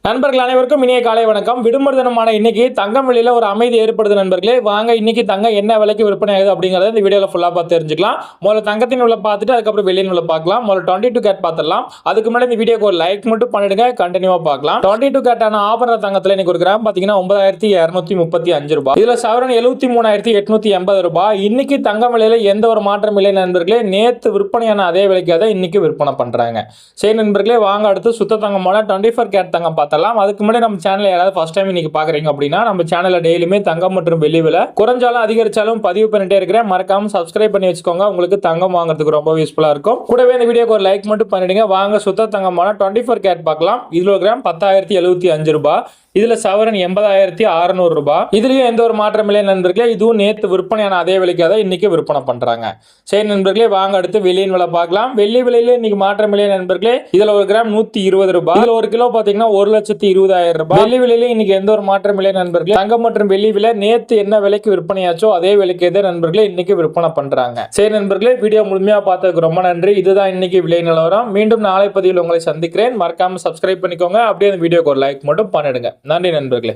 நண்பர்கள் அனைவருக்கும் இனிய காலை வணக்கம். விடுமுறை தினமான இன்னைக்கு தங்கம் விலையில ஒரு அமைதி ஏற்படுது நண்பர்களே. வாங்க இன்னைக்கு தங்கம் என்ன விலைக்கு விற்பனை ஆகுது அப்படிங்கறத இந்த வீடியோல ஃபுல்லா பார்த்து தெரிஞ்சுக்கலாம். முதல்ல தங்கத்தின் விலை பார்த்துட்டு அதுக்கப்புறம் வெள்ளியின் விலை பார்க்கலாம். முதல்ல 22 கேரட் பார்த்துடலாம். அதுக்கு முன்னாடி இந்த வீடியோக்கு ஒரு லைக் மட்டும் பண்ணிடுங்க, கண்டினியூவா பார்க்கலாம். 22 கேரட்டான ஆபரண தங்கத்துல இன்னைக்கு ஒரு கிராம் பாத்தீங்கன்னா 9235 ரூபாய். இதுல சவரன் 73880 ரூபாய். இன்னைக்கு தங்கம் விலையில எந்த ஒரு மாற்றம் இல்லை நண்பர்களே. நேத்து விற்பனையான அதே விலைக்கு தான் இன்னைக்கு விற்பனை பண்றாங்க. சரி நண்பர்களே, வாங்க அடுத்து சுத்த தங்கமான 24 கேரட் தங்கம் பார்த்தலாம். அதுக்கு முன்னாடி நம்ம சேனலை யாராவது ஃபர்ஸ்ட் டைம் இன்னைக்கு பாக்குறீங்க அப்படின்னா நம்ம சேனல்ல டெய்லியுமே தங்கம் மற்றும் வெள்ளி விலை குறைஞ்சாலும் அதிகரிச்சாலும் பதிவு பண்ணிட்டே இருக்கிறேன். மறக்காம சப்ஸ்கிரைப் பண்ணி வச்சுக்கோங்க. உங்களுக்கு தங்கம் வாங்குறதுக்கு ரொம்ப யூஸ்ஃபுல்லா இருக்கும். கூடவே இந்த வீடியோக்கு ஒரு லைக் மட்டும் பண்ணிடுங்க. வாங்க சுத்த தங்கமான 24 கேரட் பார்க்கலாம். இதுல ஒரு கிராம் 10075 ரூபாய். இதுல சவரன் 80600 ரூபாய். இதுலயும் எந்த ஒரு மாற்றம் இல்லை நண்பர்களே. இதுவும் நேத்து விற்பனையான அதே விலைக்கு தான் இன்னைக்கு விற்பனை பண்றாங்க. சரி நண்பர்களே, வாங்க அடுத்து வெள்ளியின் விலை பார்க்கலாம். வெள்ளி விலையில இன்னைக்கு மாற்றம் இல்லை நண்பர்களே. இதுல ஒரு கிராம் 120 ரூபாய். இதுல ஒரு கிலோ பாத்தீங்கன்னா 1,20,000 ரூபாய். வெள்ளி விலையில இன்னைக்கு எந்த ஒரு மாற்றம் இல்லை நண்பர்களே. தங்கம் மற்றும் வெள்ளி விலை நேத்து என்ன விலைக்கு விற்பனையாச்சோ அதே விலைக்கு தான் நண்பர்களே இன்னைக்கு விற்பனை பண்றாங்க. சரி நண்பர்களே, வீடியோ முழுமையா பார்த்ததுக்கு ரொம்ப நன்றி. இதுதான் இன்னைக்கு விலை நிலவரம். மீண்டும் நாளை பதிவில் உங்களை சந்திக்கிறேன். மறக்காம சப்ஸ்கிரைப் பண்ணிக்கோங்க. அப்படியே அந்த வீடியோக்கு ஒரு லைக் மட்டும் பண்ணிடுங்க. நன்றி நண்பர்களே.